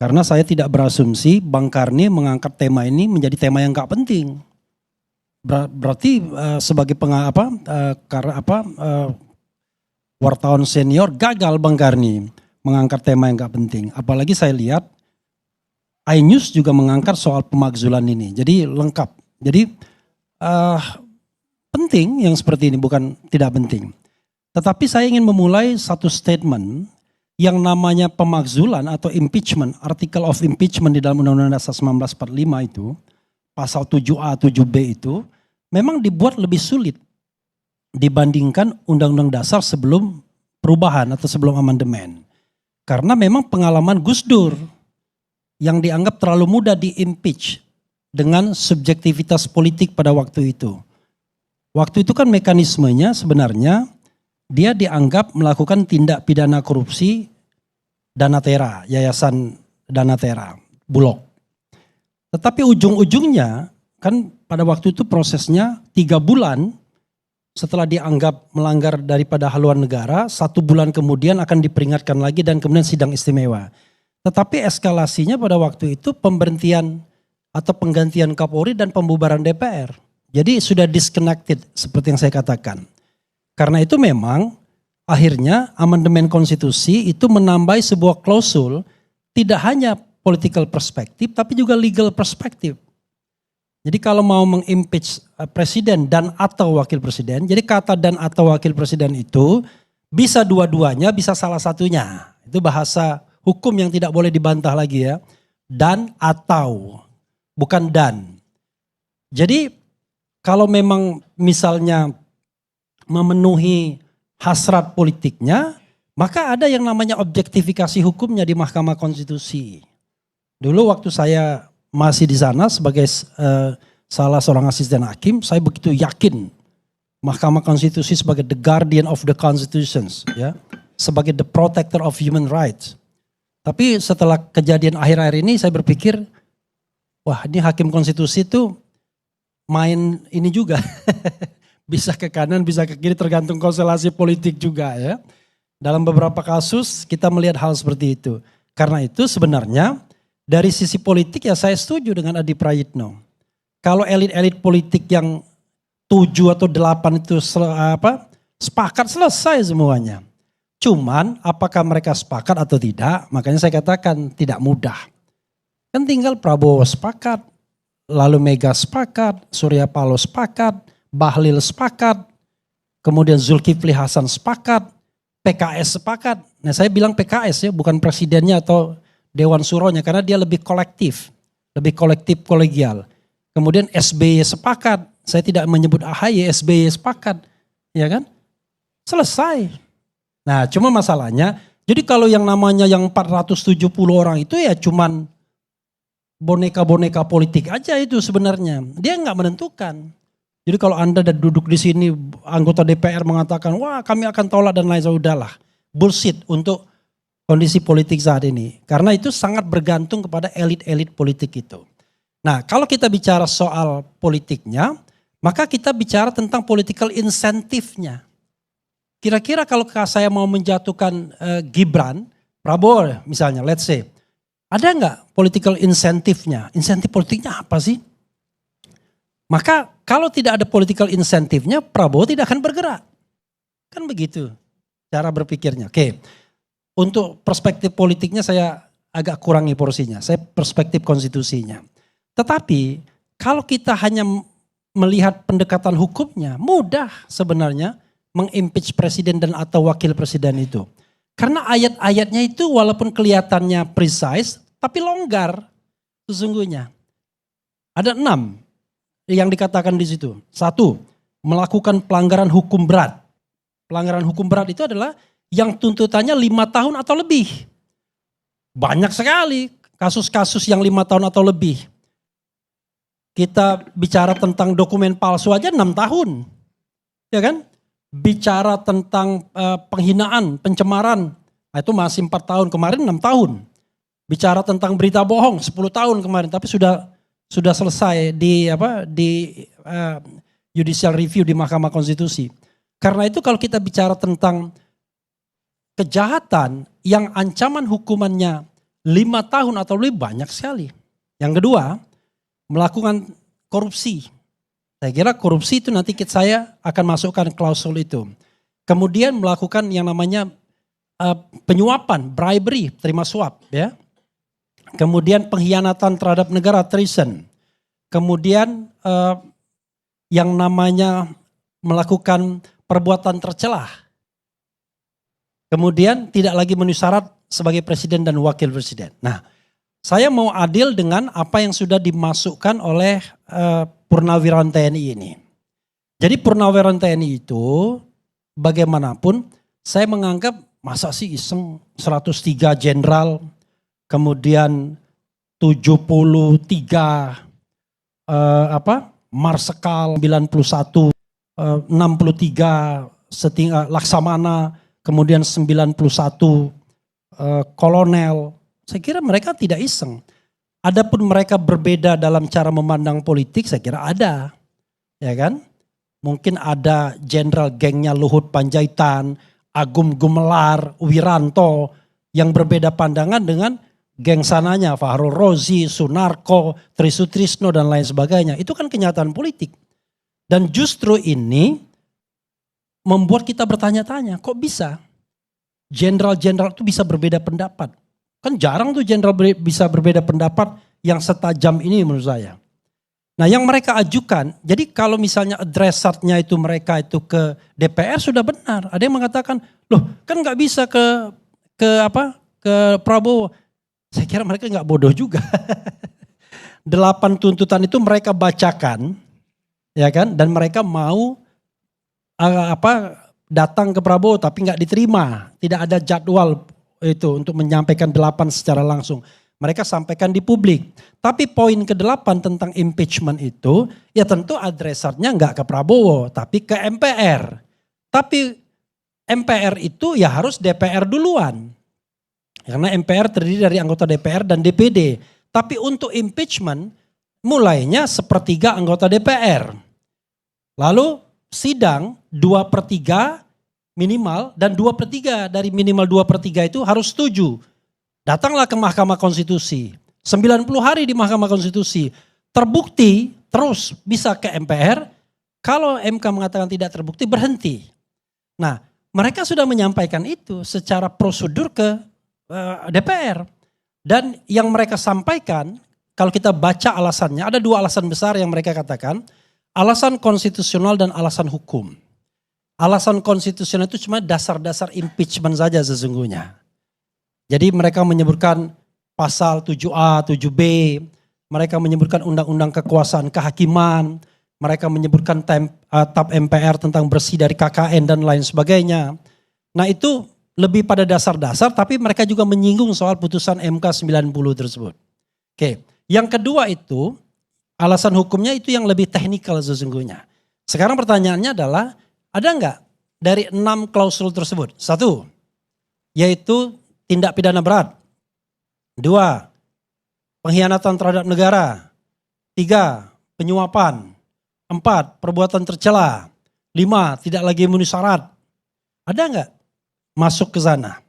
Karena saya tidak berasumsi Bang Karni mengangkat tema ini menjadi tema yang nggak penting. Berarti sebagai wartawan senior gagal Bang Karni mengangkat tema yang nggak penting. Apalagi saya lihat iNews juga mengangkat soal pemakzulan ini. Jadi lengkap. Jadi penting yang seperti ini, bukan tidak penting. Tetapi saya ingin memulai satu statement yang namanya pemakzulan atau impeachment, article of impeachment di dalam Undang-Undang Dasar 1945 itu, pasal 7A, 7B itu, memang dibuat lebih sulit dibandingkan Undang-Undang Dasar sebelum perubahan atau sebelum amandemen. Karena memang pengalaman Gus Dur yang dianggap terlalu mudah di-impeach dengan subjektivitas politik pada waktu itu. Waktu itu kan mekanismenya sebenarnya dia dianggap melakukan tindak pidana korupsi Danatera, Yayasan Danatera, Bulog. Tetapi ujung-ujungnya kan pada waktu itu prosesnya 3 bulan setelah dianggap melanggar daripada haluan negara, 1 bulan kemudian akan diperingatkan lagi dan kemudian sidang istimewa. Tetapi eskalasinya pada waktu itu pemberhentian atau penggantian Kapolri dan pembubaran DPR. Jadi sudah disconnected seperti yang saya katakan. Karena itu memang akhirnya amandemen konstitusi itu menambah sebuah klausul tidak hanya political perspektif tapi juga legal perspektif. Jadi kalau mau mengimpeach presiden dan atau wakil presiden, jadi kata dan atau wakil presiden itu bisa dua-duanya, bisa salah satunya. Itu bahasa hukum yang tidak boleh dibantah lagi ya. Dan atau, bukan dan. Jadi kalau memang misalnya memenuhi hasrat politiknya, maka ada yang namanya objektifikasi hukumnya di Mahkamah Konstitusi. Dulu waktu saya masih di sana sebagai salah seorang asisten hakim, saya begitu yakin Mahkamah Konstitusi sebagai the guardian of the constitutions, ya, sebagai the protector of human rights. Tapi setelah kejadian akhir-akhir ini saya berpikir, wah ini hakim konstitusi itu main ini juga. Bisa ke kanan, bisa ke kiri tergantung konstelasi politik juga ya. Dalam beberapa kasus kita melihat hal seperti itu. Karena itu sebenarnya dari sisi politik ya saya setuju dengan Adi Prayitno. Kalau elit-elit politik yang 7 atau 8 itu sepakat selesai semuanya. Cuman apakah mereka sepakat atau tidak, makanya saya katakan tidak mudah. Kan tinggal Prabowo sepakat, lalu Mega sepakat, Surya Paloh sepakat, Bahlil sepakat, kemudian Zulkifli Hasan sepakat, PKS sepakat. Nah saya bilang PKS ya, bukan presidennya atau Dewan Suronya karena dia lebih kolektif kolegial. Kemudian SBY sepakat, saya tidak menyebut AHY, SBY sepakat, ya kan? Selesai. Nah cuma masalahnya, jadi kalau yang namanya yang 470 orang itu ya cuman boneka-boneka politik aja itu sebenarnya. Dia nggak menentukan. Jadi kalau Anda duduk di sini anggota DPR mengatakan wah kami akan tolak dan lain sebagainya, bullshit untuk kondisi politik saat ini. Karena itu sangat bergantung kepada elit-elit politik itu. Nah kalau kita bicara soal politiknya, maka kita bicara tentang political insentifnya. Kira-kira kalau saya mau menjatuhkan Gibran, Prabowo misalnya, let's say, ada nggak political insentifnya? Insentif politiknya apa sih? Maka kalau tidak ada political insentifnya, Prabowo tidak akan bergerak. Kan begitu cara berpikirnya. Oke, untuk perspektif politiknya saya agak kurangi porsinya. Saya perspektif konstitusinya. Tetapi kalau kita hanya melihat pendekatan hukumnya, mudah sebenarnya mengimpeach presiden dan atau wakil presiden itu. Karena ayat-ayatnya itu walaupun kelihatannya precise, tapi longgar sesungguhnya. Ada 6. Yang dikatakan di situ. 1, melakukan pelanggaran hukum berat. Pelanggaran hukum berat itu adalah yang tuntutannya 5 tahun atau lebih. Banyak sekali kasus-kasus yang 5 tahun atau lebih. Kita bicara tentang dokumen palsu aja 6 tahun. Ya kan? Bicara tentang penghinaan, pencemaran, nah itu masih 4 tahun, kemarin 6 tahun. Bicara tentang berita bohong 10 tahun kemarin, tapi sudah selesai di judicial review di Mahkamah Konstitusi. Karena itu kalau kita bicara tentang kejahatan yang ancaman hukumannya tahun atau lebih banyak sekali. Yang kedua, melakukan korupsi. Saya kira korupsi itu nanti saya akan masukkan klausul itu. Kemudian melakukan yang namanya penyuapan, bribery, terima suap, ya. Kemudian pengkhianatan terhadap negara, treason. Kemudian yang namanya melakukan perbuatan tercelah. Kemudian tidak lagi memenuhi syarat sebagai presiden dan wakil presiden. Nah, saya mau adil dengan apa yang sudah dimasukkan oleh Purnawirawan TNI ini. Jadi Purnawirawan TNI itu bagaimanapun saya menganggap masa sih iseng 103 jenderal, kemudian 73 marsekal, 91, 63 laksamana, kemudian 91 kolonel. Saya kira mereka tidak iseng. Adapun mereka berbeda dalam cara memandang politik, saya kira ada. Ya kan? Mungkin ada jenderal gengnya Luhut Panjaitan, Agung Gumelar, Wiranto yang berbeda pandangan dengan geng sananya, Fahrul Rozi, Sunarko, Trisutrisno dan lain sebagainya. Itu kan kenyataan politik. Dan justru ini membuat kita bertanya-tanya, kok bisa jenderal-jenderal itu bisa berbeda pendapat? Kan jarang tuh jenderal bisa berbeda pendapat yang setajam ini menurut saya. Nah yang mereka ajukan, jadi kalau misalnya adresatnya itu mereka itu ke DPR sudah benar. Ada yang mengatakan, loh kan nggak bisa ke Prabowo. Saya kira mereka nggak bodoh juga. 8 tuntutan itu mereka bacakan, ya kan? Dan mereka mau datang ke Prabowo tapi nggak diterima. Tidak ada jadwal itu untuk menyampaikan 8 secara langsung. Mereka sampaikan di publik. Tapi poin ke-8 tentang impeachment itu, ya tentu adresatnya nggak ke Prabowo, tapi ke MPR. Tapi MPR itu ya harus DPR duluan. Karena MPR terdiri dari anggota DPR dan DPD. Tapi untuk impeachment mulainya 1/3 anggota DPR. Lalu sidang 2/3 minimal dan 2/3 dari minimal 2/3 itu harus setuju. Datanglah ke Mahkamah Konstitusi. 90 hari di Mahkamah Konstitusi. Terbukti terus bisa ke MPR. Kalau MK mengatakan tidak terbukti berhenti. Nah mereka sudah menyampaikan itu secara prosedur ke DPR. Dan yang mereka sampaikan, kalau kita baca alasannya, ada 2 alasan besar yang mereka katakan. Alasan konstitusional dan alasan hukum. Alasan konstitusional itu cuma dasar-dasar impeachment saja sesungguhnya. Jadi mereka menyebutkan pasal 7A, 7B, mereka menyebutkan undang-undang kekuasaan kehakiman, mereka menyebutkan TAP MPR tentang bersih dari KKN dan lain sebagainya. Nah itu lebih pada dasar-dasar, tapi mereka juga menyinggung soal putusan MK 90 tersebut. Oke, yang kedua itu alasan hukumnya itu yang lebih teknikal sesungguhnya. Sekarang pertanyaannya adalah, ada enggak dari 6 klausul tersebut? 1, yaitu tindak pidana berat. 2, pengkhianatan terhadap negara. 3, penyuapan. 4, perbuatan tercela. 5, tidak lagi memenuhi syarat. Ada enggak masuk ke sana?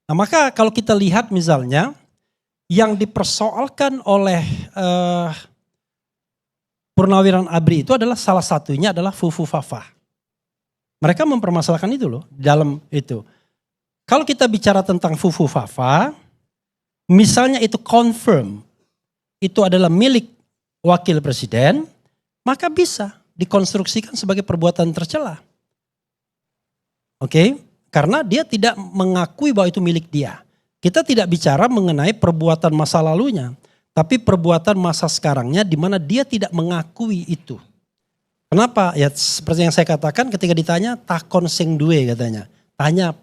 Nah maka kalau kita lihat misalnya, yang dipersoalkan oleh Purnawirawan ABRI itu adalah salah satunya adalah Fufu Fafa. Mereka mempermasalahkan itu loh dalam itu. Kalau kita bicara tentang Fufu Fafa, misalnya itu confirm, itu adalah milik wakil presiden, maka bisa dikonstruksikan sebagai perbuatan tercela. Oke, karena dia tidak mengakui bahwa itu milik dia. Kita tidak bicara mengenai perbuatan masa lalunya, tapi perbuatan masa sekarangnya di mana dia tidak mengakui itu. Kenapa? Ya seperti yang saya katakan ketika ditanya takon sing duwe katanya. Tanya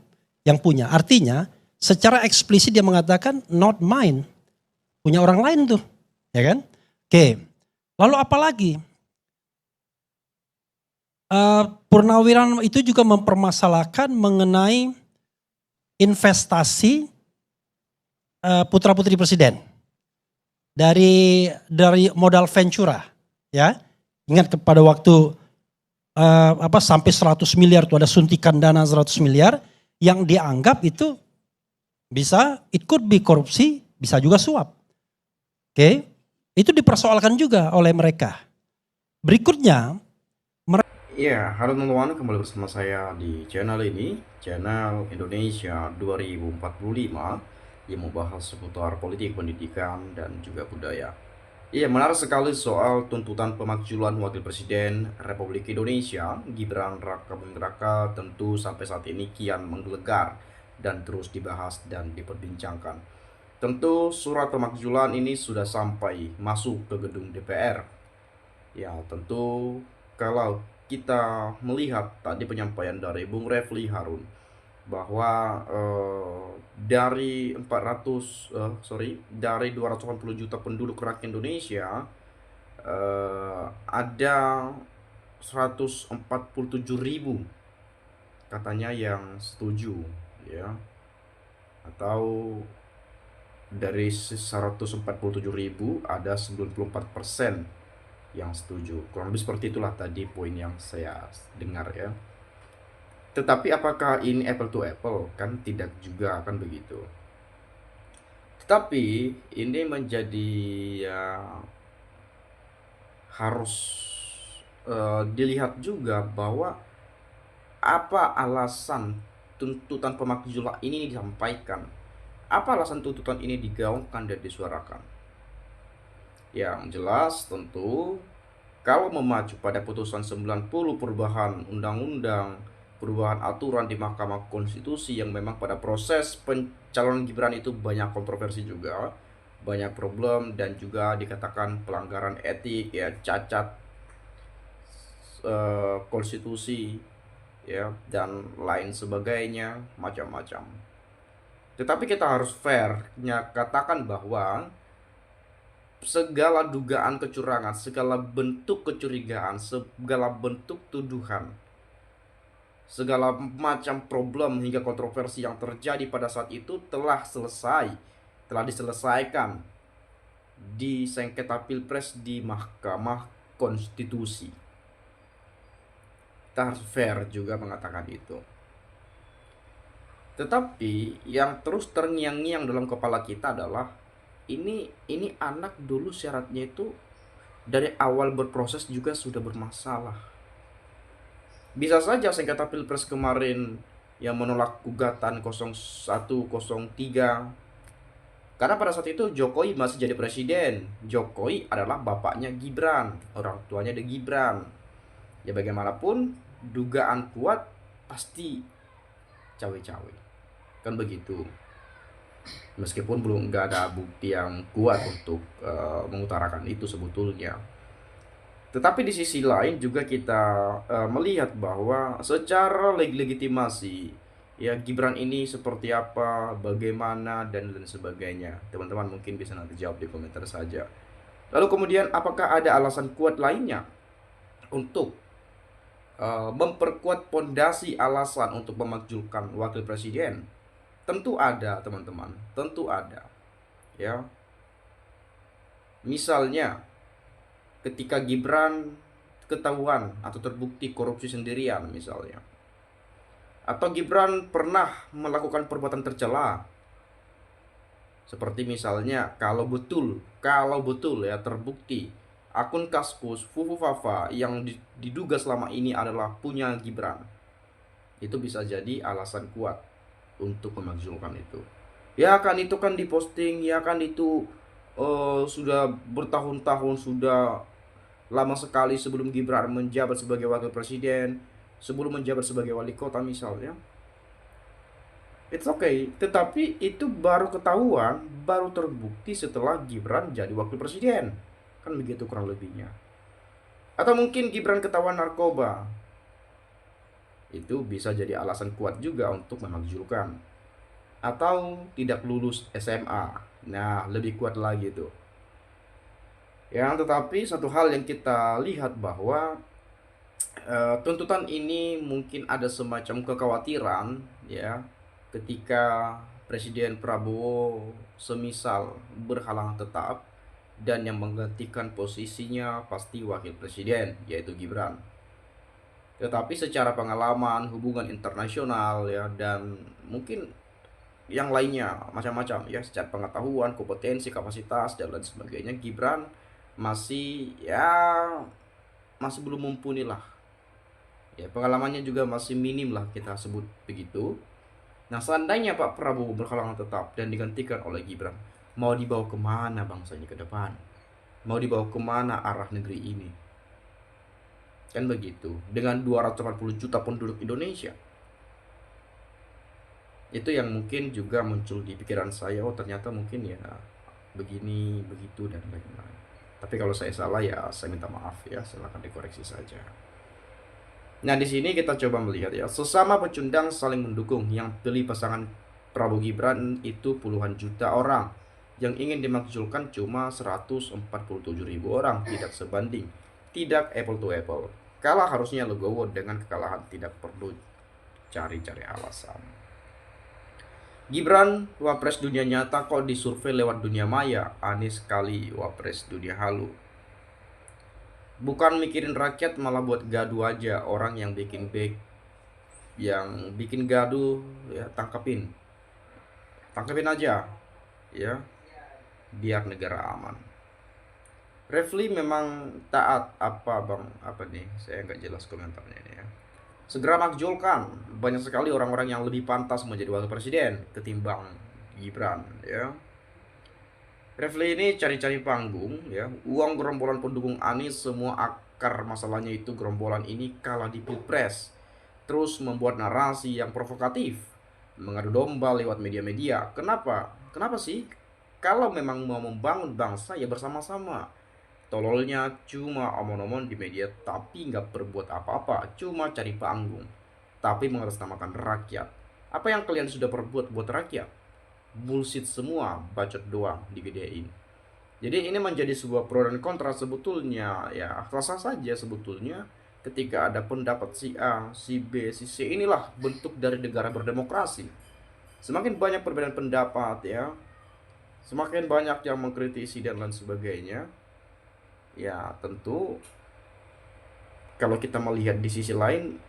yang punya. Artinya secara eksplisit dia mengatakan not mine. Punya orang lain tuh. Ya kan? Oke. Lalu apa lagi? Purnawirawan itu juga mempermasalahkan mengenai investasi putra-putri presiden. Dari modal Ventura. Ya. Ingat kepada waktu sampai 100 miliar tuh ada suntikan dana 100 miliar yang dianggap itu bisa it could be korupsi bisa juga suap. Oke, itu dipersoalkan juga oleh mereka. Berikutnya, Iya, halo teman-teman, kembali bersama saya di channel ini, channel Indonesia 2045, yang membahas seputar politik, pendidikan, dan juga budaya. Iya, menarik sekali soal tuntutan pemakzulan Wakil Presiden Republik Indonesia, Gibran Raka Buming Raka, tentu sampai saat ini kian menggelegar dan terus dibahas dan diperbincangkan. Tentu surat pemakzulan ini sudah sampai masuk ke gedung DPR. Ya, tentu kalau kita melihat tadi penyampaian dari Bung Refli Harun bahwa dari 280 juta penduduk rakyat Indonesia, ada 147 ribu katanya yang setuju, ya, atau dari 147 ribu ada 94% yang setuju. Kurang lebih seperti itulah tadi poin yang saya dengar, ya. Tetapi apakah ini apple to apple? Kan tidak juga kan begitu. Tetapi ini menjadi, ya, harus dilihat juga bahwa apa alasan tuntutan pemakzulan ini disampaikan. Apa alasan tuntutan ini digaungkan dan disuarakan? Yang jelas tentu kalau memacu pada putusan 90 perubahan undang-undang, perubahan aturan di Mahkamah Konstitusi yang memang pada proses pencalonan Gibran itu banyak kontroversi juga, banyak problem dan juga dikatakan pelanggaran etik, ya, cacat konstitusi, ya, dan lain sebagainya, macam-macam. Tetapi kita harus fair, katakan bahwa segala dugaan kecurangan, segala bentuk kecurigaan, segala bentuk tuduhan, segala macam problem hingga kontroversi yang terjadi pada saat itu telah selesai, telah diselesaikan di sengketa Pilpres di Mahkamah Konstitusi. Kita harus fair juga mengatakan itu. Tetapi yang terus terngiang-ngiang dalam kepala kita adalah ini anak dulu syaratnya itu dari awal berproses juga sudah bermasalah. Bisa saja sengketa Pilpres kemarin yang menolak gugatan 0103, karena pada saat itu Jokowi masih jadi presiden. Jokowi adalah bapaknya Gibran, orang tuanya ada Gibran. Ya bagaimanapun dugaan kuat pasti cawe-cawe. Kan begitu. Meskipun belum nggak ada bukti yang kuat untuk mengutarakan itu sebetulnya. Tetapi di sisi lain juga kita melihat bahwa secara legitimasi, ya, Gibran ini seperti apa, bagaimana, dan lain sebagainya. Teman-teman mungkin bisa nanti jawab di komentar saja. Lalu kemudian apakah ada alasan kuat lainnya untuk memperkuat pondasi alasan untuk memakzulkan wakil presiden? Tentu ada, teman-teman. Tentu ada. Ya. Misalnya ketika Gibran ketahuan atau terbukti korupsi sendirian misalnya, atau Gibran pernah melakukan perbuatan tercela, seperti misalnya kalau betul ya terbukti akun Kaskus Fufu Fafa yang diduga selama ini adalah punya Gibran, itu bisa jadi alasan kuat untuk memakzulkan itu. Ya kan itu kan diposting, ya kan itu sudah bertahun-tahun, sudah lama sekali sebelum Gibran menjabat sebagai wakil presiden, sebelum menjabat sebagai wali kota misalnya. It's okay, tetapi itu baru ketahuan, baru terbukti setelah Gibran jadi wakil presiden. Kan begitu kurang lebihnya. Atau mungkin Gibran ketahuan narkoba. Itu bisa jadi alasan kuat juga untuk memakzulkan. Atau tidak lulus SMA. Nah, lebih kuat lagi tuh. Ya, tetapi satu hal yang kita lihat bahwa tuntutan ini mungkin ada semacam kekhawatiran, ya, ketika Presiden Prabowo semisal berhalangan tetap dan yang menggantikan posisinya pasti wakil presiden yaitu Gibran. Tetapi secara pengalaman hubungan internasional, ya, dan mungkin yang lainnya macam-macam ya, secara pengetahuan, kompetensi, kapasitas dan lain sebagainya, Gibran masih masih belum mumpuni lah. Ya, pengalamannya juga masih minim lah kita sebut begitu. Nah, seandainya Pak Prabowo berhalangan tetap dan digantikan oleh Gibran, mau dibawa kemana bangsa ini ke depan? Mau dibawa kemana arah negeri ini? Kan begitu. Dengan 280 juta penduduk Indonesia. Itu yang mungkin juga muncul di pikiran saya, oh ternyata mungkin ya begini, begitu, dan lain-lain. Tapi kalau saya salah ya saya minta maaf ya, silahkan dikoreksi saja. Nah, di sini kita coba melihat ya, sesama pecundang saling mendukung. Yang pilih pasangan Prabowo Gibran itu puluhan juta orang. Yang ingin dimakzulkan cuma 147.000 orang, tidak sebanding. Tidak apple to apple. Kalah harusnya legowo, dengan kekalahan tidak perlu cari-cari alasan. Gibran wapres dunia nyata kok disurvei lewat dunia maya. Anies kali wapres dunia halu. Bukan mikirin rakyat, malah buat gaduh aja. Orang yang bikin gaduh ya tangkapin aja ya, biar negara aman. Refli memang taat apa bang, apa nih, saya nggak jelas komentarnya ini ya. Segera makzulkan, banyak sekali orang-orang yang lebih pantas menjadi wakil presiden ketimbang Gibran ya. Refli ini cari-cari panggung ya. Uang gerombolan pendukung Anies, semua akar masalahnya itu gerombolan ini kalah di Pilpres. Terus membuat narasi yang provokatif, mengadu domba lewat media-media. Kenapa? Kenapa sih? Kalau memang mau membangun bangsa ya bersama-sama. Tololnya cuma omong-omong di media tapi nggak berbuat apa-apa, cuma cari panggung. Tapi mengatasnamakan rakyat. Apa yang kalian sudah perbuat buat rakyat? Bullshit semua, bacot doang digedein. Jadi ini menjadi sebuah pro dan kontra sebetulnya ya, sah saja sebetulnya ketika ada pendapat si A, si B, si C. Inilah bentuk dari negara berdemokrasi. Semakin banyak perbedaan pendapat ya, semakin banyak yang mengkritisi dan lain sebagainya. Ya tentu kalau kita melihat di sisi lain,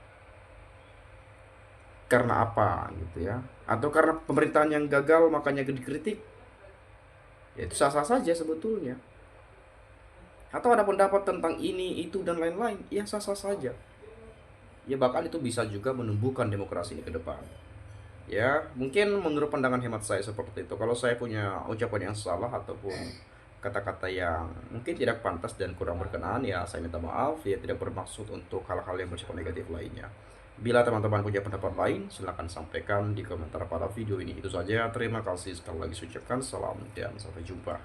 karena apa gitu ya, atau karena pemerintahan yang gagal makanya dikritik, ya itu sah-sah saja sebetulnya. Atau ada pendapat tentang ini, itu, dan lain-lain, ya sah-sah saja. Ya bahkan itu bisa juga menumbuhkan demokrasi ini ke depan. Ya mungkin menurut pandangan hemat saya seperti itu. Kalau saya punya ucapan yang salah ataupun kata-kata yang mungkin tidak pantas dan kurang berkenan, ya saya minta maaf. Ya tidak bermaksud untuk hal-hal yang bersifat negatif lainnya. Bila teman-teman punya pendapat lain, silahkan sampaikan di komentar pada video ini. Itu saja, terima kasih sekali lagi, ucapkan salam dan sampai jumpa.